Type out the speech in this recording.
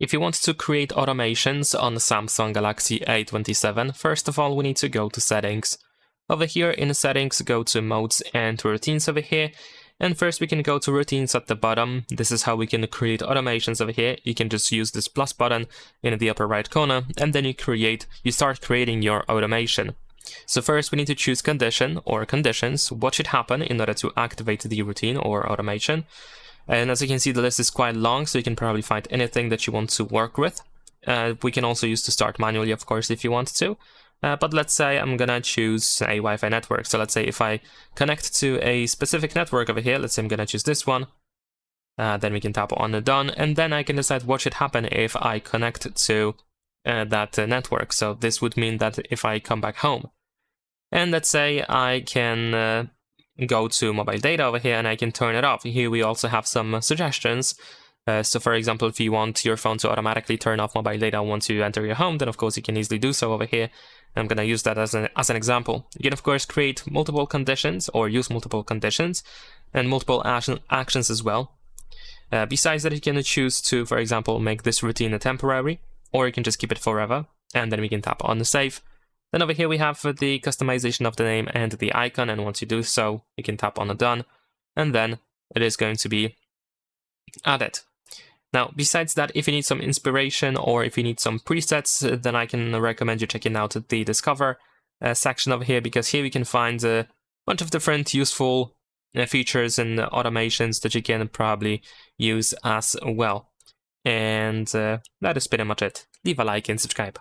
If you want to create automations on the Samsung Galaxy A27, first of all, we need to go to Settings. Over here in Settings, go to Modes and Routines over here. And first we can go to Routines at the bottom. This is how we can create automations over here. You can just use this plus button in the upper right corner, and then you start creating your automation. So first we need to choose condition or conditions, what should happen in order to activate the routine or automation. And as you can see, the list is quite long, so you can probably find anything that you want to work with. We can also use to start manually, of course, if you want to. But let's say I'm gonna choose a Wi-Fi network. So let's say if I connect to a specific network over here, let's say I'm gonna choose this one. Then we can tap on the done, and then I can decide what should happen if I connect to that network. So this would mean that if I come back home, and let's say I can go to mobile data over here and I can turn it off. Here we also have some suggestions. So for example, if you want your phone to automatically turn off mobile data once you enter your home, then of course you can easily do so over here. I'm going to use that as an example. You can of course create multiple conditions or use multiple conditions and multiple actions as well. Besides that, you can choose to, for example, make this routine a temporary, or you can just keep it forever, and then we can tap on the save. Then over here we have the customization of the name and the icon, and once you do so, you can tap on the done, and then it is going to be added. Now, besides that, if you need some inspiration or if you need some presets, then I can recommend you checking out the Discover section over here, because here we can find a bunch of different useful features and automations that you can probably use as well. And that is pretty much it. Leave a like and subscribe.